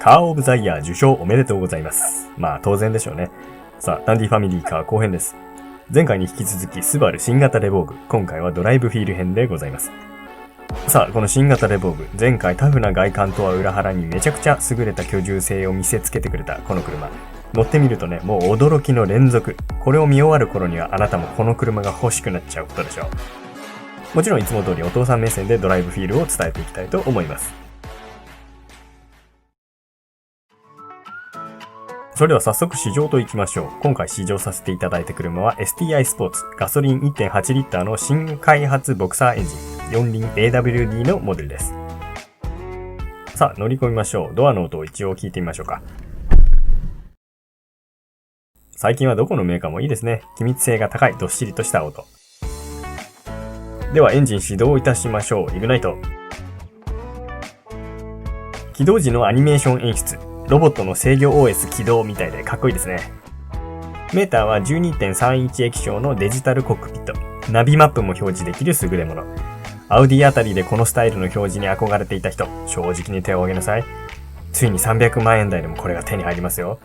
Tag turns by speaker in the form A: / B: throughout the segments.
A: カーオブザイヤー受賞おめでとうございます。まあ当然でしょうね。さあ、ダンディファミリーカー後編です。前回に引き続きスバル新型レボーグ、今回はドライブフィール編でございます。さあ、この新型レボーグ、前回タフな外観とは裏腹にめちゃくちゃ優れた居住性を見せつけてくれたこの車。乗ってみるとね、もう驚きの連続。これを見終わる頃にはあなたもこの車が欲しくなっちゃうことでしょう。もちろんいつも通りお父さん目線でドライブフィールを伝えていきたいと思います。それでは早速試乗といきましょう。今回試乗させていただいた車は STI スポーツガソリン 1.8 リッターの新開発ボクサーエンジン四輪 AWD のモデルです。さあ乗り込みましょう。ドアの音を一応聞いてみましょうか。最近はどこのメーカーもいいですね。気密性が高いどっしりとした音。ではエンジン始動いたしましょう。イグナイト。起動時のアニメーション演出。ロボットの制御 OS 起動みたいでかっこいいですね。メーターは 12.31 液晶のデジタルコックピット。ナビマップも表示できる優れもの。アウディあたりでこのスタイルの表示に憧れていた人、正直に手を挙げなさい。ついに300万円台でもこれが手に入りますよ。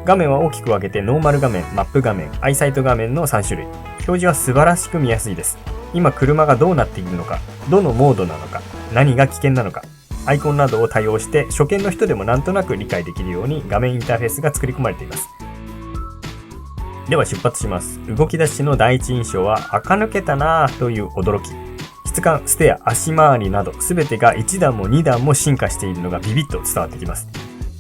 A: 画面は大きく分けてノーマル画面、マップ画面、アイサイト画面の3種類。表示は素晴らしく見やすいです。今車がどうなっているのか、どのモードなのか、何が危険なのか、アイコンなどを多用して初見の人でもなんとなく理解できるように画面インターフェースが作り込まれています。では出発します。動き出しの第一印象は垢抜けたなぁという驚き。質感、ステア、足回りなど全てが1段も2段も進化しているのがビビッと伝わってきます。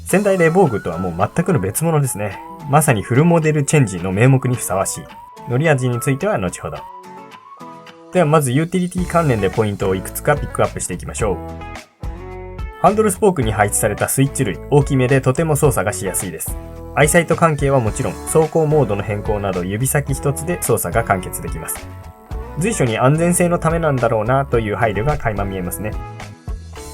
A: 先代レボーグとはもう全くの別物ですね。まさにフルモデルチェンジの名目にふさわしい。乗り味については後ほど。ではまずユーティリティ関連でポイントをいくつかピックアップしていきましょう。ハンドルスポークに配置されたスイッチ類、大きめでとても操作がしやすいです。アイサイト関係はもちろん、走行モードの変更など指先一つで操作が完結できます。随所に安全性のためなんだろうなという配慮が垣間見えますね。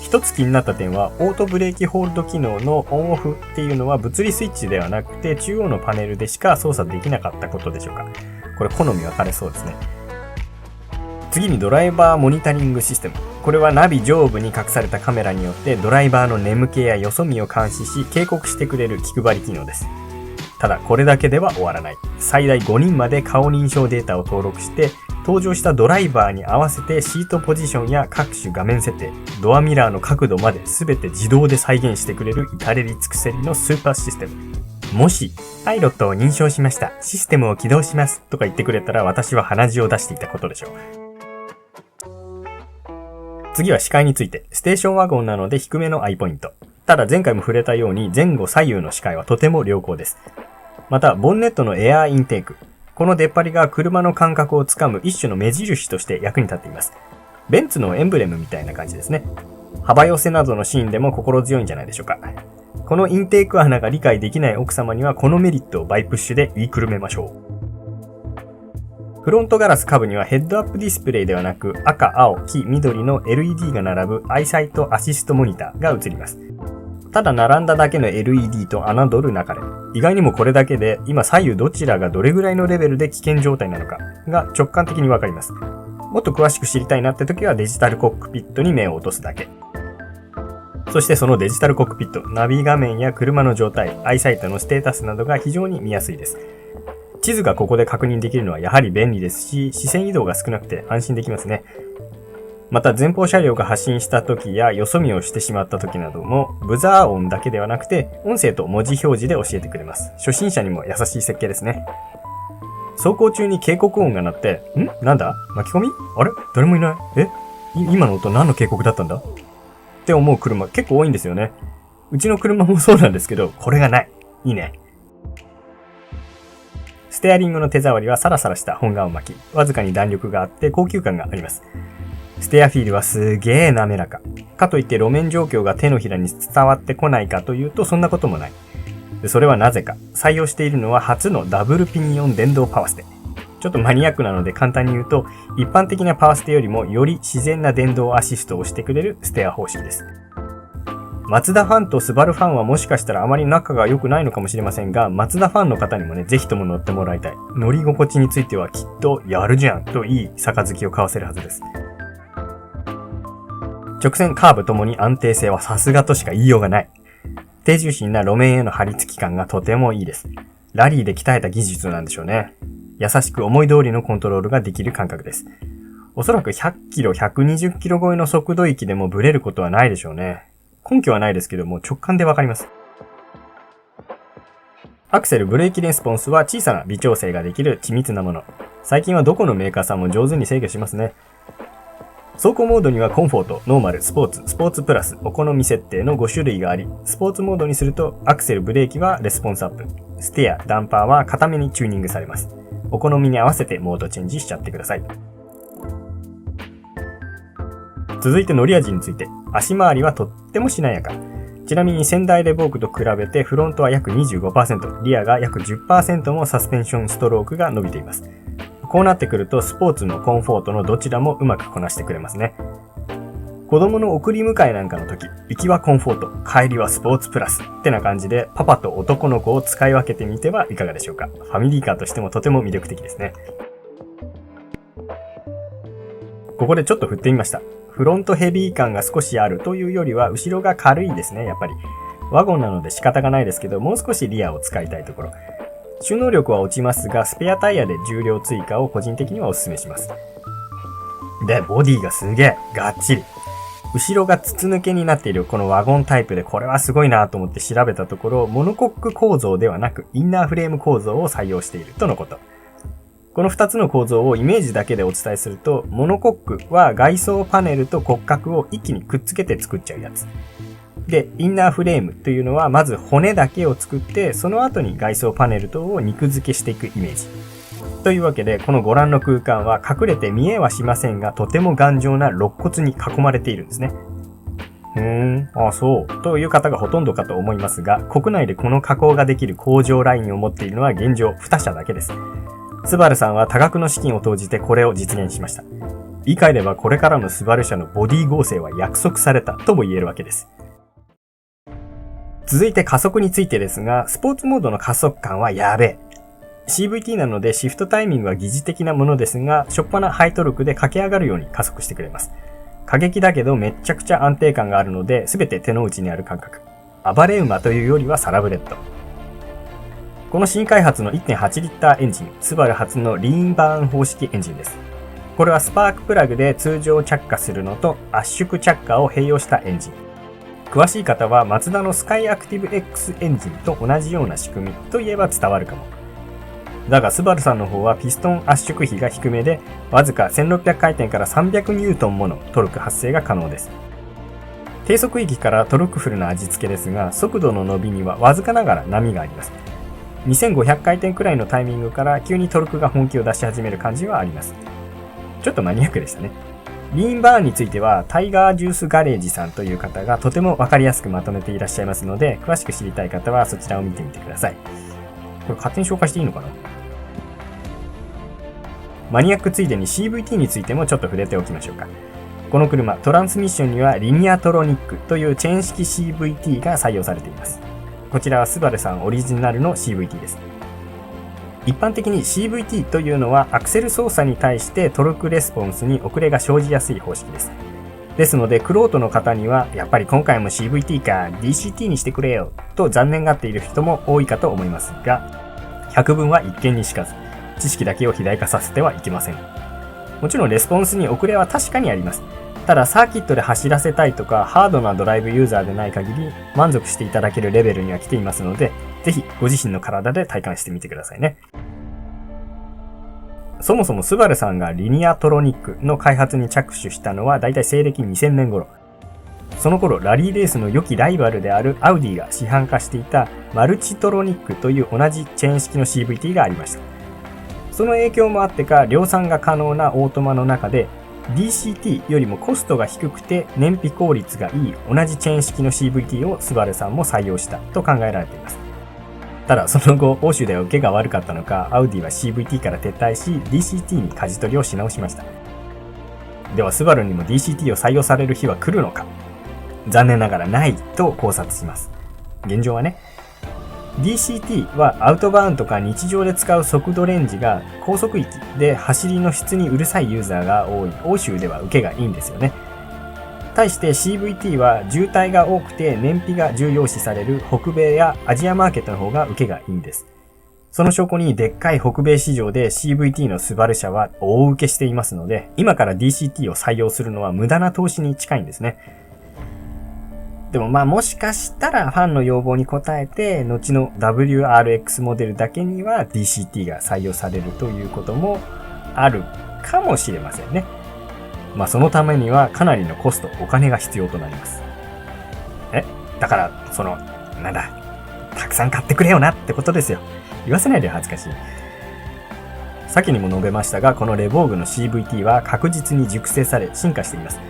A: 一つ気になった点は、オートブレーキホールド機能のオンオフっていうのは物理スイッチではなくて中央のパネルでしか操作できなかったことでしょうか。これ好み分かれそうですね。次にドライバーモニタリングシステム。これはナビ上部に隠されたカメラによってドライバーの眠気やよそ見を監視し警告してくれる気配り機能です。ただこれだけでは終わらない。最大5人まで顔認証データを登録して登場したドライバーに合わせてシートポジションや各種画面設定、ドアミラーの角度まで全て自動で再現してくれる至れり尽くせりのスーパーシステム。もしパイロットを認証しました、システムを起動しますとか言ってくれたら私は鼻血を出していたことでしょう。次は視界について。ステーションワゴンなので低めのアイポイント。ただ前回も触れたように前後左右の視界はとても良好です。またボンネットのエアーインテーク。この出っ張りが車の感覚をつかむ一種の目印として役に立っています。ベンツのエンブレムみたいな感じですね。幅寄せなどのシーンでも心強いんじゃないでしょうか。このインテーク穴が理解できない奥様にはこのメリットをバイプッシュで言いくるめましょう。フロントガラス下部にはヘッドアップディスプレイではなく赤、青、黄、緑の LED が並ぶアイサイトアシストモニターが映ります。ただ並んだだけの LED と侮るなかれ。意外にもこれだけで今左右どちらがどれぐらいのレベルで危険状態なのかが直感的にわかります。もっと詳しく知りたいなって時はデジタルコックピットに目を落とすだけ。そしてそのデジタルコックピット、ナビ画面や車の状態、アイサイトのステータスなどが非常に見やすいです。地図がここで確認できるのはやはり便利ですし、視線移動が少なくて安心できますね。また前方車両が発進した時やよそ見をしてしまった時なども、ブザー音だけではなくて音声と文字表示で教えてくれます。初心者にも優しい設計ですね。走行中に警告音が鳴って、なんだ巻き込み？あれ誰もいない？今の音何の警告だったんだ？って思う車結構多いんですよね。うちの車もそうなんですけど、これがない。いいね。ステアリングの手触りはサラサラした本革巻き。わずかに弾力があって高級感があります。ステアフィールはすげー滑らか。かといって路面状況が手のひらに伝わってこないかというとそんなこともない。それはなぜか。採用しているのは初のダブルピニオン電動パワステ。ちょっとマニアックなので簡単に言うと、一般的なパワステよりもより自然な電動アシストをしてくれるステア方式です。マツダファンとスバルファンはもしかしたらあまり仲が良くないのかもしれませんが、マツダファンの方にもね、ぜひとも乗ってもらいたい。乗り心地についてはきっとやるじゃんといい杯を交わせるはずです。直線カーブともに安定性はさすがとしか言いようがない。低重心な路面への張り付き感がとてもいいです。ラリーで鍛えた技術なんでしょうね。優しく思い通りのコントロールができる感覚です。おそらく100キロ、120キロ超えの速度域でもブレることはないでしょうね。根拠はないですけども直感でわかります。アクセルブレーキレスポンスは小さな微調整ができる緻密なもの。最近はどこのメーカーさんも上手に制御しますね。走行モードにはコンフォート、ノーマル、スポーツ、スポーツプラス、お好み設定の5種類があり、スポーツモードにするとアクセル、ブレーキはレスポンスアップ、ステア、ダンパーは固めにチューニングされます。お好みに合わせてモードチェンジしちゃってください。続いて乗り味について、足回りはとってもしなやか。ちなみに先代レボークと比べてフロントは約 25%、リアが約 10% もサスペンションストロークが伸びています。こうなってくるとスポーツのコンフォートのどちらもうまくこなしてくれますね。子供の送り迎えなんかの時、行きはコンフォート、帰りはスポーツプラスってな感じでパパと男の子を使い分けてみてはいかがでしょうか。ファミリーカーとしてもとても魅力的ですね。ここでちょっと振ってみました。フロントヘビー感が少しあるというよりは後ろが軽いですね、やっぱり。ワゴンなので仕方がないですけど、もう少しリアを使いたいところ。収納力は落ちますが、スペアタイヤで重量追加を個人的にはお勧めします。で、ボディがすげえ、がっちり。後ろが筒抜けになっているこのワゴンタイプで、これはすごいなと思って調べたところ、モノコック構造ではなく、インナーフレーム構造を採用しているとのこと。この2つの構造をイメージだけでお伝えすると、モノコックは外装パネルと骨格を一気にくっつけて作っちゃうやつ。で、インナーフレームというのはまず骨だけを作って、その後に外装パネル等を肉付けしていくイメージ。というわけで、このご覧の空間は隠れて見えはしませんが、とても頑丈な肋骨に囲まれているんですね。そう、という方がほとんどかと思いますが、国内でこの加工ができる工場ラインを持っているのは現状2社だけです。スバルさんは多額の資金を投じてこれを実現しました。言い換えればこれからのスバル社のボディ合成は約束されたとも言えるわけです。続いて加速についてですが、スポーツモードの加速感はやべえ。CVT なのでシフトタイミングは疑似的なものですが、初っ端ハイトルクで駆け上がるように加速してくれます。過激だけどめっちゃくちゃ安定感があるので、全て手の内にある感覚。暴れ馬というよりはサラブレッド。この新開発の 1.8 リッターエンジン、スバル初のリーンバーン方式エンジンです。これはスパークプラグで通常着火するのと圧縮着火を併用したエンジン。詳しい方はマツダのスカイアクティブ X エンジンと同じような仕組みといえば伝わるかも。だがスバルさんの方はピストン圧縮比が低めで、わずか1600回転から300ニュートンものトルク発生が可能です。低速域からトルクフルな味付けですが、速度の伸びにはわずかながら波があります。2500回転くらいのタイミングから急にトルクが本気を出し始める感じはあります。ちょっとマニアックでしたね。リーンバーンについてはタイガージュースガレージさんという方がとてもわかりやすくまとめていらっしゃいますので、詳しく知りたい方はそちらを見てみてください。これ勝手に紹介していいのかな？マニアックついでに CVT についてもちょっと触れておきましょうか。この車、トランスミッションにはリニアトロニックというチェーン式 CVT が採用されています。こちらはスバルさんオリジナルの CVT です。一般的に CVT というのはアクセル操作に対してトルクレスポンスに遅れが生じやすい方式です。ですので、玄人の方にはやっぱり今回も CVT か DCT にしてくれよと残念がっている人も多いかと思いますが、百聞は一見にしかず、知識だけを肥大化させてはいけません。もちろんレスポンスに遅れは確かにあります。ただサーキットで走らせたいとかハードなドライブユーザーでない限り満足していただけるレベルには来ていますので、ぜひご自身の体で体感してみてくださいね。そもそもスバルさんがリニアトロニックの開発に着手したのはだいたい西暦2000年頃。その頃ラリーレースの良きライバルであるアウディが市販化していたマルチトロニックという同じチェーン式の CVT がありました。その影響もあってか量産が可能なオートマの中で DCT よりもコストが低くて燃費効率がいい同じチェーン式の CVT をスバルさんも採用したと考えられています。ただその後欧州では受けが悪かったのか、アウディは CVT から撤退し DCT に舵取りをし直しました。ではスバルにも DCT を採用される日は来るのか。残念ながらないと考察します。現状はね、DCT はアウトバーンとか日常で使う速度レンジが高速域で走りの質にうるさいユーザーが多い欧州では受けがいいんですよね。対して CVT は渋滞が多くて燃費が重要視される北米やアジアマーケットの方が受けがいいんです。その証拠にでっかい北米市場で CVT のスバル車は大受けしていますので、今から DCT を採用するのは無駄な投資に近いんですね。でももしかしたらファンの要望に応えて、後の WRX モデルだけには DCT が採用されるということもあるかもしれませんね。そのためにはかなりのコスト、お金が必要となります。だから、たくさん買ってくれよなってことですよ。言わせないで恥ずかしい。先にも述べましたが、このレボーグの CVT は確実に熟成され進化しています。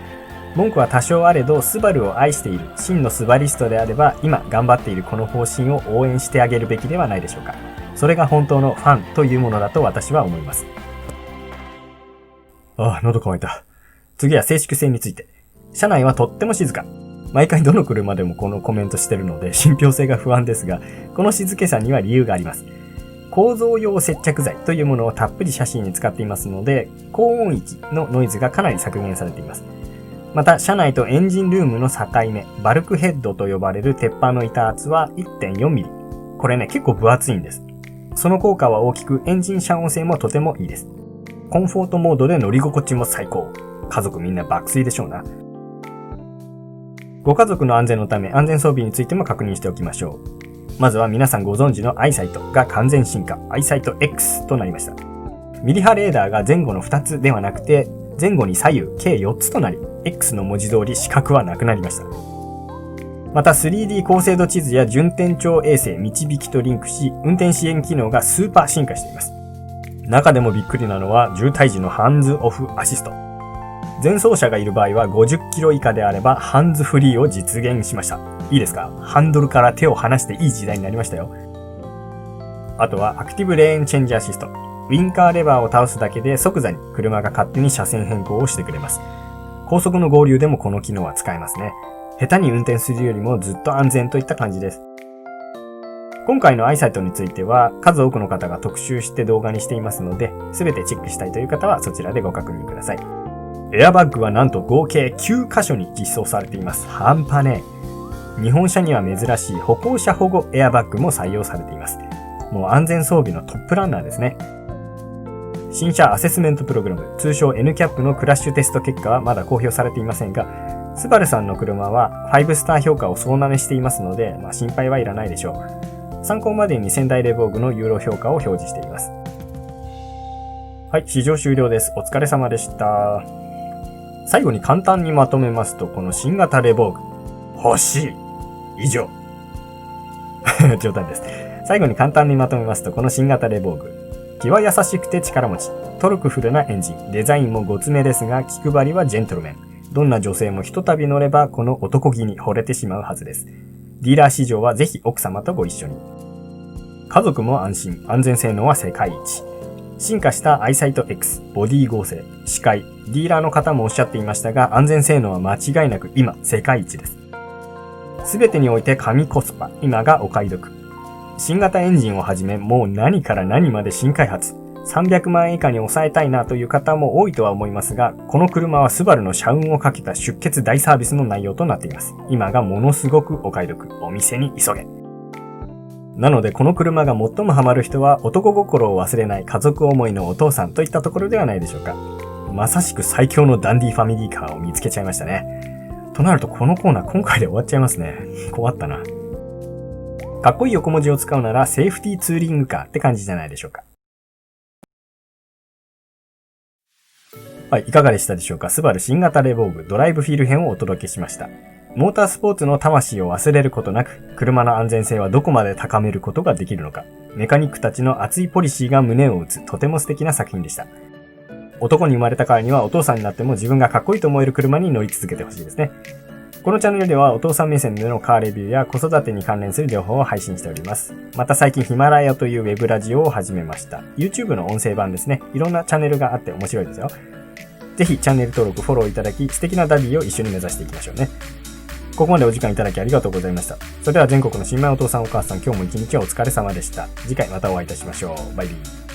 A: 文句は多少あれど、スバルを愛している真のスバリストであれば、今頑張っているこの方針を応援してあげるべきではないでしょうか。それが本当のファンというものだと私は思います。喉乾いた。次は静粛性について。車内はとっても静か。毎回どの車でもこのコメントしてるので信憑性が不安ですが、この静けさには理由があります。構造用接着剤というものをたっぷりシャシーに使っていますので、高音域のノイズがかなり削減されています。また、車内とエンジンルームの境目、バルクヘッドと呼ばれる鉄板の板圧は 1.4 ミリ。これね、結構分厚いんです。その効果は大きく、エンジン遮音性もとてもいいです。コンフォートモードで乗り心地も最高。家族みんな爆睡でしょうな。ご家族の安全のため安全装備についても確認しておきましょう。まずは皆さんご存知のアイサイトが完全進化、アイサイト X となりました。ミリ波レーダーが前後の2つではなくて、前後に左右計4つとなり、X の文字通り視覚はなくなりました。また 3D 高精度地図や順天頂衛星導きとリンクし、運転支援機能がスーパー進化しています。中でもびっくりなのは渋滞時のハンズオフアシスト。前走者がいる場合は50キロ以下であればハンズフリーを実現しました。いいですか？ハンドルから手を離していい時代になりましたよ。あとはアクティブレーンチェンジアシスト。ウィンカーレバーを倒すだけで即座に車が勝手に車線変更をしてくれます。高速の合流でもこの機能は使えますね。下手に運転するよりもずっと安全といった感じです。今回のアイサイトについては数多くの方が特集して動画にしていますので、すべてチェックしたいという方はそちらでご確認ください。エアバッグはなんと合計9箇所に実装されています。半端ねえ。日本車には珍しい歩行者保護エアバッグも採用されています。もう安全装備のトップランナーですね。新車アセスメントプログラム、通称 NCAP のクラッシュテスト結果はまだ公表されていませんが、スバルさんの車は5スター評価を総なめしていますので、心配はいらないでしょう。参考までに仙台レボーグのユーロ評価を表示しています。はい、試乗終了です。お疲れ様でした。最後に簡単にまとめますと、この新型レボーグ、欲しい。以上。冗談です。最後に簡単にまとめますと、この新型レボーグ、気は優しくて力持ち、トルクフルなエンジン、デザインもごつめですが、気配りはジェントルメン。どんな女性もひとたび乗れば、この男気に惚れてしまうはずです。ディーラー市場はぜひ奥様とご一緒に。家族も安心、安全性能は世界一。進化したアイサイト X、ボディ合成、視界、ディーラーの方もおっしゃっていましたが、安全性能は間違いなく今、世界一です。すべてにおいて神コスパ、今がお買い得。新型エンジンをはじめ、もう何から何まで新開発。300万円以下に抑えたいなという方も多いとは思いますが、この車はスバルの社運をかけた出血大サービスの内容となっています。今がものすごくお買い得。お店に急げ。なのでこの車が最もハマる人は男心を忘れない家族思いのお父さんといったところではないでしょうか。まさしく最強のダンディファミリーカーを見つけちゃいましたね。となるとこのコーナー今回で終わっちゃいますね。困ったな。かっこいい横文字を使うならセーフティーツーリングカーって感じじゃないでしょうか。はい、いかがでしたでしょうか。スバル新型レボーグドライブフィール編をお届けしました。モータースポーツの魂を忘れることなく、車の安全性はどこまで高めることができるのか、メカニックたちの熱いポリシーが胸を打つとても素敵な作品でした。男に生まれたからにはお父さんになっても自分がかっこいいと思える車に乗り続けてほしいですね。このチャンネルではお父さん目線でのカーレビューや子育てに関連する情報を配信しております。また最近ヒマラヤというウェブラジオを始めました。YouTube の音声版ですね。いろんなチャンネルがあって面白いですよ。ぜひチャンネル登録、フォローいただき、素敵なダディを一緒に目指していきましょうね。ここまでお時間いただきありがとうございました。それでは全国の新米お父さんお母さん、今日も一日お疲れ様でした。次回またお会いいたしましょう。バイビー。